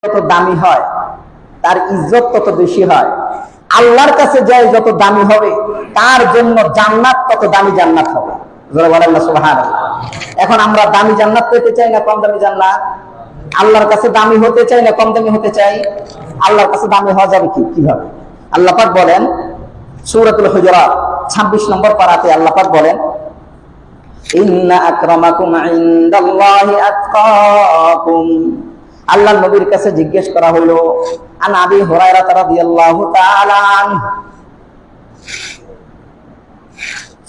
যত দামি হয় তার ইজ্জত তত বেশি হয়। আল্লাহর কাছে যায় যত দামি হবে তার জন্য জান্নাত তত দামি জান্নাত হবে। জোরে বলেন না সুবহানাল্লাহ। এখন আমরা দামি জান্নাত পেতে চাই না কম দামি জান্নাত? আল্লাহর কাছে দামি হতে চাই না কম দামি হতে চাই? আল্লাহর কাছে দামি হওয়া যাবে কিভাবে? আল্লাহ পাক বলেন সূরাতুল হুজুরাত 26 নম্বর পারাতে আল্লাহ পাক বলেন, ইন্না আকরামাকুম ইনদাল্লাহি আতকাকুম। আল্লাহর নবীর কাছে জিজ্ঞেস করা হলো, আন আবি হুরায়রা রাদিয়াল্লাহু তাআলা আনহু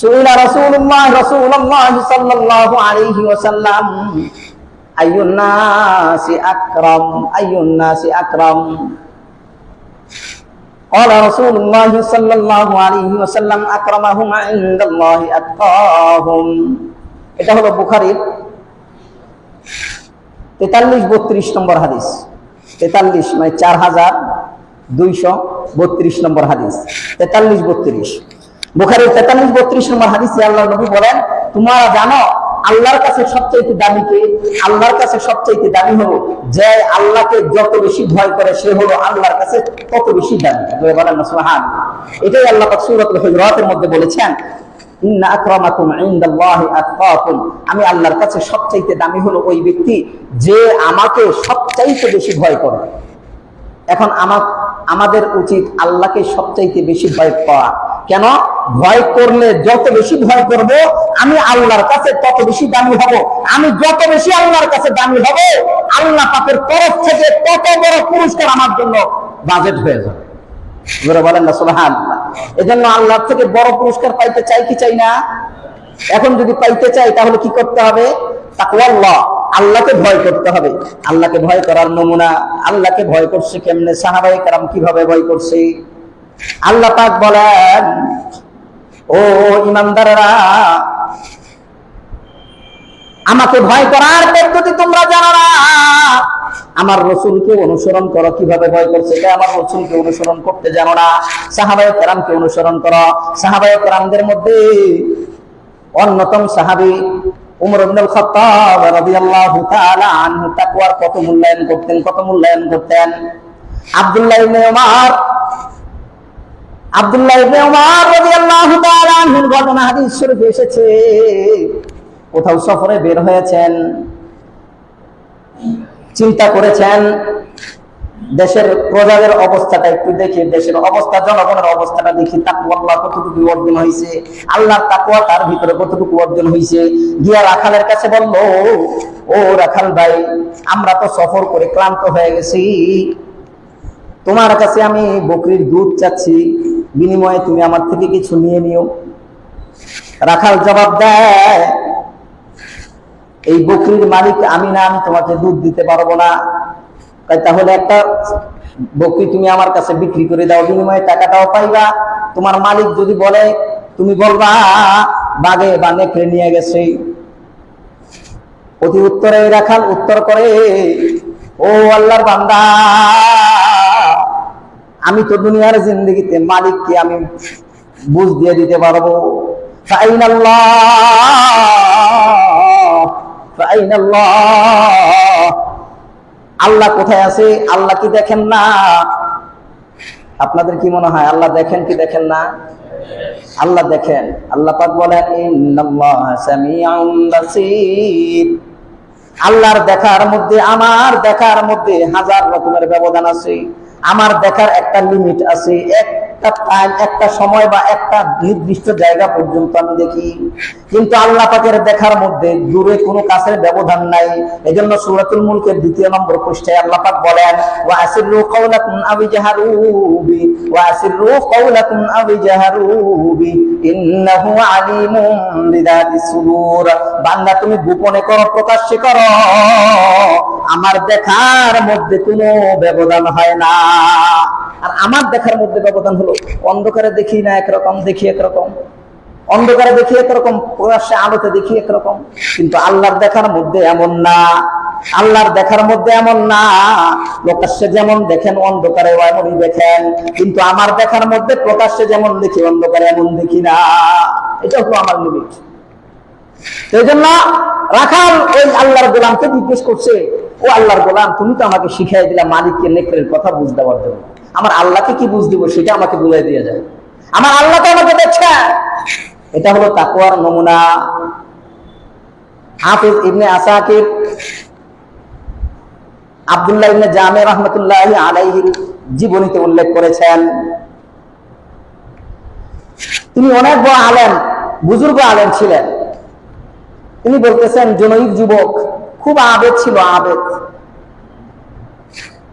সুইলা রাসূলুল্লাহ সাল্লাল্লাহু আলাইহি ওয়াসাল্লাম আইয়ুন নাসি আকরাম قال رسول الله صلى الله عليه وسلم أكرمهم عند الله أتقاهم। এটা হলো বুখারীর 43-32 নম্বর হাদিস। 43 মানে 4232 নম্বর হাদিস। 43-32 বুখারীর 43-32 নম্বর হাদিসে আল্লাহর নবী বলেন, তোমরা জানো আল্লাহর কাছে সবচেয়ে দামি কে? আল্লাহর কাছে সবচেয়ে দামি হলো যে আল্লাহকে যত বেশি ভয় করে সে হলো আল্লাহর কাছে তত বেশি দামি। বলেন না সুবহানাল্লাহ। এটাই আল্লাহ পাক সূরাতুল হুজুরাতের মধ্যে বলেছেন, ইন্না আকরামাকুম ইনদাল্লাহি আতকাকুম। আমি আল্লাহর কাছে সবচেয়ে দামি হলো ওই ব্যক্তি যে আমাকে সবচাইতে বেশি ভয় করে। এখন আমাদের উচিত আল্লাহকে সবচাইতে বেশি ভয় পাওয়া। কেন? ভয় করলে যত বেশি ভয় করব আমি আল্লাহর কাছে তত বেশি দামি হব। আমি যত বেশি আল্লাহর কাছে দামি হব আল্লাহ পাকের তরফ থেকে তত বড় পুরস্কার আমার জন্য বাজেট হয়ে যাবে। জোরে বলেন না সুবহানাল্লাহ। এজন্য আল্লাহর থেকে বড় পুরস্কার পাইতে চাই কি চাই না? এখন যদি পাইতে চাই তাহলে কি করতে হবে? তাকওয়াল্লাহ, আল্লাহকে ভয় করতে হবে। আল্লাহকে ভয় করার নমুনা, আল্লাহকে ভয় করছে কেমনে, সাহাবায়ে কেরাম কিভাবে ভয় করছে। আল্লাহ পাক বলেন, ও ঈমানদাররা, আমাকে ভয় করার পদ্ধতি তোমরা জানো না। আমার রাসূলকে অনুসরণ করো, কিভাবে ভয় করছে এটা আমার রাসূলকে অনুসরণ করতে জানো না। সাহাবায়ে কেরামকে অনুসরণ করো। সাহাবায়ে কেরামদের মধ্যে অন্যতম সাহাবী উমর ইবনুল খাত্তাব রাদিয়াল্লাহু তাআলা আনহু তাকওয়ার কত মূল্যায়ন করতেন। আব্দুল্লাহ ইবনে উমর রাদিয়াল্লাহু তাআলা আনহুর ঘটনা হাদিস শরীফে এসেছে। কোথাও সফরে বের হয়েছেন, চিন্তা করেছেন দেশের প্রজাদের অবস্থাটা একটু দেখি, দেশের অবস্থা, জনগণের অবস্থাটা দেখি, তাকওয়াল্লাহ কতটুকু অর্জন হয়েছে, আল্লাহর তাকওয়া তার ভিতরে কতটুকু অর্জন হয়েছে। গিয়া রাখালের কাছে বলল, ও রাখাল ভাই, আমরা তো সফর করে ক্লান্ত হয়ে গেছি, তোমার কাছে আমি বকরির দুধ চাচ্ছি, বিনিময়ে তুমি আমার থেকে কিছু নিয়ে নিও। রাখাল জবাব দেয়, এই বকরির মালিক আমি না, আমি তোমাকে দুধ দিতে পারবো না। তাহলে একটা বকরি তুমি আমার কাছে বিক্রি করে দাও, বিনিময়ে টাকাটাও পাইবা। তোমার মালিক যদি বলে তুমি বলবা বাগে বা নেকড়ে নিয়ে গেছে। অতি উত্তরে রাখাল উত্তর করে, ও আল্লাহর বান্দা, আমি তো দুনিয়ার জিন্দেগিতে মালিককে আমি বুঝ দিয়ে দিতে পারবো। আল্লাহ কোথায় আছে? আল্লাহ কি দেখেন না? আপনাদের কি মনে হয় আল্লাহ দেখেন কি দেখেন না? আল্লাহ দেখেন। আল্লাহ পাক বলেন, ইন্নাল্লাহা সামিউন বাসীর। আল্লাহর দেখার মধ্যে আমার দেখার মধ্যে হাজার রকমের ব্যবধান আছে। আমার দেখার একটা লিমিট আছে, একটা টাইম, একটা সময় বা একটা নির্দিষ্ট জায়গা পর্যন্ত আমি দেখি। কিন্তু আল্লাহ পাকের দেখার মধ্যে দূরে কোনো কাছের ব্যবধান নাই। এজন্য সূরাতুল মুলকের 2 নম্বর পৃষ্ঠায় আল্লাহ পাক বলেন, ওয়া আসিররু কাওলাকুম আও জাহারু বি, ওয়া আসিররু কাওলাকুম আও জাহারু বি, ইন্নাহু আলিমুম বিযাতিস সুদূর। বান্দা তুমি গোপনে করো, প্রকাশ্যে করো, আমার দেখার মধ্যে কোনো ব্যবধান হয় না। আর আমার দেখার মধ্যে ব্যবধান হলো, অন্ধকারে দেখি না একরকম, দেখি একরকম, অন্ধকারে দেখি একরকম, প্রকাশ্যে আলোতে দেখি একরকম। কিন্তু আল্লাহর দেখার মধ্যে এমন না। আল্লাহর দেখার মধ্যে এমন না, প্রকাশ্যে যেমন দেখেন অন্ধকারে এমনই দেখেন, কিন্তু আমার দেখার মধ্যে প্রকাশ্যে যেমন দেখি অন্ধকারে এমন দেখি না। এটা হলো আমার লিমিট। সেই জন্য রাখাল ওই আল্লাহর গোলামকে জিজ্ঞেস করছে, ও আল্লাহর গোলাম, তুমি তো আমাকে শিখাই দিলা মালিকের নেকড়ের কথা বুঝ দেওয়ার জন্য, আমার আল্লাহকে কি বুঝ দিব সেটা আমাকে বুঝাই দিয়ে যায়, আমার আল্লাহ তো আমাকে দেখছে। এটা হলো তাকওয়ার নমুনা। হাফিজ ইবনে আসাকির আব্দুল্লাহ ইবনে জামি রাহমাতুল্লাহি আলাইহির জীবনীতে উল্লেখ করেছেন, তিনি অনেক বড় আলেম, বুজুর্গ আলেম ছিলেন। তিনি বলতেছেন, জনৈক যুবক খুব আবেদ ছিল, আবেদ।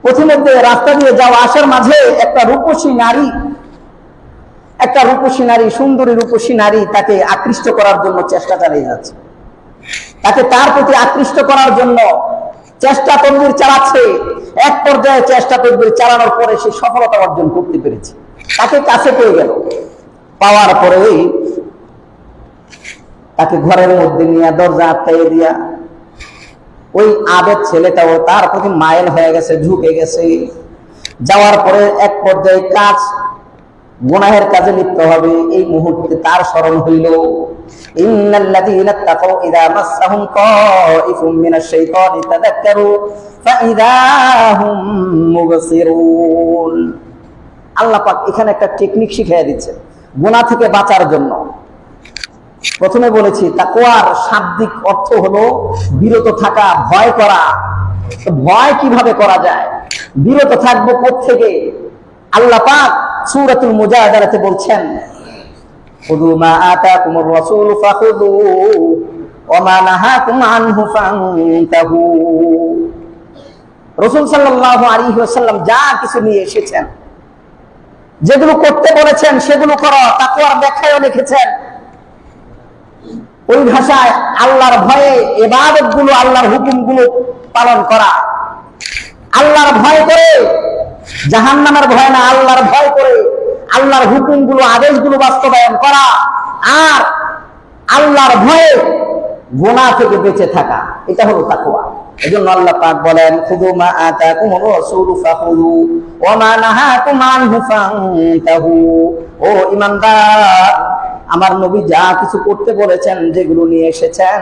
পথিমধ্যে রাস্তা দিয়ে যাওয়া আসার মাঝে একটা রূপসী নারী, সুন্দরী রূপসী নারী তাকে আকৃষ্ট করার জন্য চেষ্টা চালিয়ে যাচ্ছে, তাকে তার প্রতি আকৃষ্ট করার জন্য চেষ্টা তদবির চালাচ্ছে। এক পর্যায়ে চেষ্টা তদবির চালানোর পরে সে সফলতা অর্জন করতে পেরেছে, তাকে কাছে পেয়ে গেল। পাওয়ার পরেই তাকে ঘরের মধ্যে নিয়ে দরজা আটকাইয়ে দিয়া ওই আবেদ ছেলেটাও তার প্রতি মাইল হয়ে গেছে, ঝুঁকে গেছে। যাওয়ার পরে এক পর্যায়ে কাজ, গুনাহের কাজে লিপ্ত হবে। এই মুহূর্তে তার স্মরণ হইল, ইন্নাল্লাযীনা তাকাউ ইযা মাসসাহুম তাইফুম মিনাশ শাইতানি তাযাক্কারু ফাইযা হুম মুবসিরুন। আল্লাহ পাক এখানে একটা টেকনিক শিখিয়ে দিচ্ছেন গুনাহ থেকে বাঁচার জন্য। প্রথমে বলেছি তাকওয়ার শাব্দিক অর্থ হলো বিরত থাকা, ভয় করা। ভয় কিভাবে করা যায়, বিরত থাকবো কোত্থেকে? আল্লাহ পাক সূরাতুল মুজাদালাতে বলছেন, খুযু মা আতাকুমুর রাসূলু ফাখুযু ওয়া মা নাহাকুম আনহু ফান্তাহু। রাসূল সাল্লাল্লাহু আলাইহি ওয়াসাল্লাম যা কিছু নিয়ে এসেছেন, যেগুলো করতে বলেছেন সেগুলো করো। তাকওয়ার ব্যাখ্যায়ও লিখেছেন ওই ভাষায়, আল্লাহর ভয়ে ইবাদত গুলো, আল্লাহর হুকুম গুলো পালন করা। আল্লাহর ভয় করে, জাহান্নামের ভয় না, আল্লাহর ভয় করে আল্লাহর হুকুম গুলো, আদেশ গুলো বাস্তবায়ন করা। আর আল্লাহর ভয়ে গুনাহ থেকে বেঁচে থাকা, এটা হলো তাকওয়া। এজন্য আল্লাহ পাক বলেন, খুযু মা আতাকুমুর রাসূলু ফাখুযু ওয়া মা নাহাকুম আনহু ফান্তাহু। ও ঈমানদার, আমার নবী যা কিছু করতে বলেছেন, যেগুলো নিয়ে এসেছেন,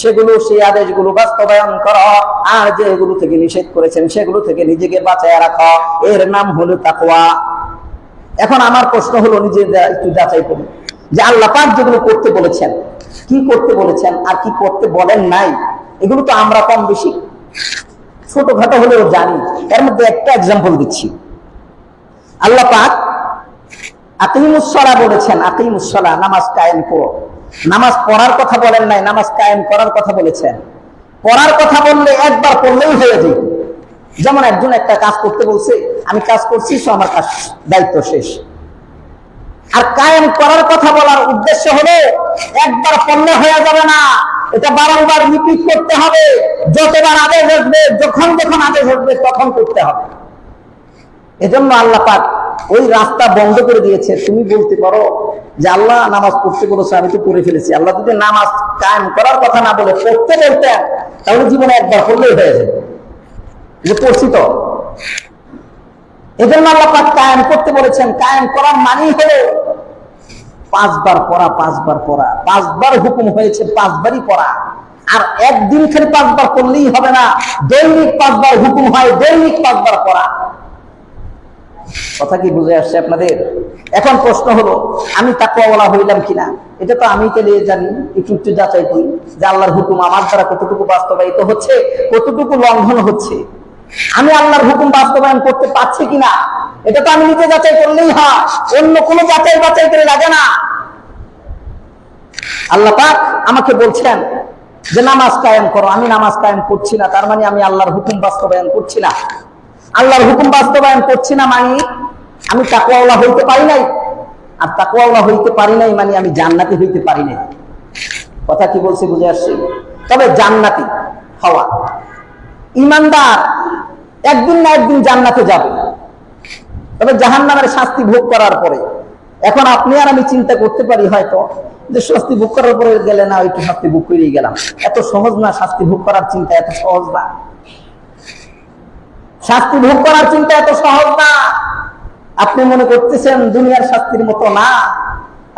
সেগুলো, সেই আদেশগুলো বাস্তবায়ন করো। আর যেগুলো থেকে নিষেধ করেছেন সেগুলো থেকে নিজেকে বাঁচায় রাখো। এর নাম হলো তাকওয়া। এখন আমার প্রশ্ন হলো, নিজে একটু যাচাই করুন যে আল্লাহ পাক যেগুলো করতে বলেছেন, কি করতে বলেছেন আর কি করতে বলেন নাই, এগুলো তো আমরা কম বেশি ছোটখাটো হলেও জানি। এর মধ্যে একটা এক্সাম্পল দিচ্ছি। আল্লাহ পাক আকিমুস সালাহ বলেছেন, আকিমুস সালাহ, নামাজ কায়েম করো। নামাজ পড়ার কথা বলেন নাই, নামাজ কায়েম করার কথা বলেছেন। পড়ার কথা বললে একবার পড়লেই হয়ে যায়। যেমন একজন একটা কাজ করতে বলছে, আমি কাজ করছি, সো আমার কাজ, দায়িত্ব শেষ। আর কায়েম করার কথা বলার উদ্দেশ্য হলো একবার পড়লে হয়ে যাবে না, এটা বারংবার রিপিট করতে হবে। যতবার আদেশ আসবে, যখন যখন আদেশ আসবে তখন করতে হবে। এজন্য আল্লাহ পাক ওই রাস্তা বন্ধ করে দিয়েছে। তুমি বলতে পারো যে আল্লাহ নামাজ পড়তে বলেছে, আমি তো পড়ে ফেলেছি। আল্লাহ যদি নামাজ কায়েম করার কথা না বলে পড়তে বলতেন, তাহলে জীবনে একবার পড়লেই হয়ে যেত, যে পড়ছি তো। এজন্য আল্লাহ পাক কায়েম করতে বলেছেন। কায়েম করার মানেই হলো 5 বার পড়া, 5 বার পড়া। 5 বার হুকুম হয়েছে, 5 বারই পড়া। আর একদিন খালি 5 বার পড়লেই হবে না, দৈনিক 5 বার হুকুম হয়, দৈনিক 5 বার পড়া। কথা কি বুঝে আসছে আপনাদের? এখন প্রশ্ন হলো, আমি তাকওয়াওয়ালা হইলাম কিনা? এটা তো আমি তাহলে জানি, একটু যাচাই করি যে আল্লাহর হুকুম আমার দ্বারা কতটুকু বাস্তবায়িত হচ্ছে, কতটুকু লঙ্ঘন হচ্ছে। আমি আল্লাহর হুকুম বাস্তবায়ন করতে পারছি কিনা, এটা তো আমি নিজে যাচাই করলেই হয়, অন্য কোনো যাচাই বাছাই করে লাগে না। আল্লাহ পাক আমাকে বলছেন যে নামাজ কায়েম করো, আমি নামাজ কায়েম করছি না, তার মানে আমি আল্লাহর হুকুম বাস্তবায়ন করছি না। আল্লাহর হুকুম বাস্তবায়ন করছি না মানে আমি তাকওয়াওয়ালা হইতে পারি নাই। আর তাকওয়াওয়ালা হইতে পারি নাই মানে আমি জান্নাতি হইতে পারি নাই। কথা কি বলছি বুঝে আসছে? তবে জান্নাতি হওয়া, ঈমানদার একদিন না একদিন জান্নাতে যাবে, তবে জাহান্নামের শাস্তি ভোগ করার পরে। এখন আপনি আর আমি চিন্তা করতে পারি হয়তো যে শাস্তি ভোগ করার পরে গেলে না, একটু শাস্তি ভোগ করেই গেলাম। এত সহজ না, শাস্তি ভোগ করার চিন্তা এত সহজ না। শাস্তি ভোগ করার চিন্তা এত সহজ না। আপনি মনে করতেছেন দুনিয়ার শাস্তির মতো না।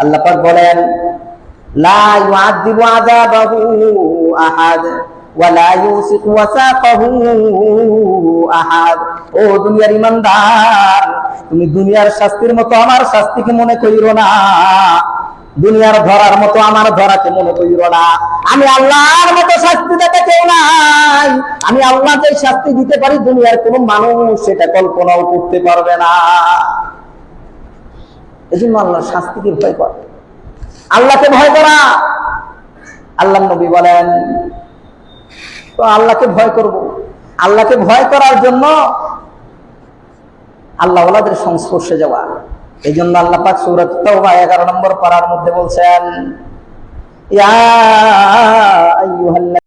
আল্লাহ পাক বলেন, লা ইউআযিবু আযাবাহু আহাদ ওয়ালা ইউসিকু ওয়াসাকাহু আহাদ। ও দুনিয়ার ঈমানদার, তুমি দুনিয়ার শাস্তির মতো আমার শাস্তিকে মনে করিও না, দুনিয়ার ধরার মতো আমার ধরাকে মনে করিও না। আমি আল্লাহর মতো শাস্তি দিতে কেউ নাই। আমি আল্লাহ যে শাস্তি দিতে পারি দুনিয়ার কোন মানুষ সেটা কল্পনাও করতে পারবে না। এই জন্য আল্লাহর শাস্তিকে ভয় কর, আল্লাহকে ভয় করা। আল্লাহ নবী বলেন, তো আল্লাহকে ভয় করব, আল্লাহকে ভয় করার জন্য আল্লাহ ওয়ালাদের সংস্পর্শে যাওয়া। এই জন্য আল্লাহ পাক সূরা তাওবা 11 নম্বর পারার মধ্যে বলছেন, ইয়া আইয়ুহাল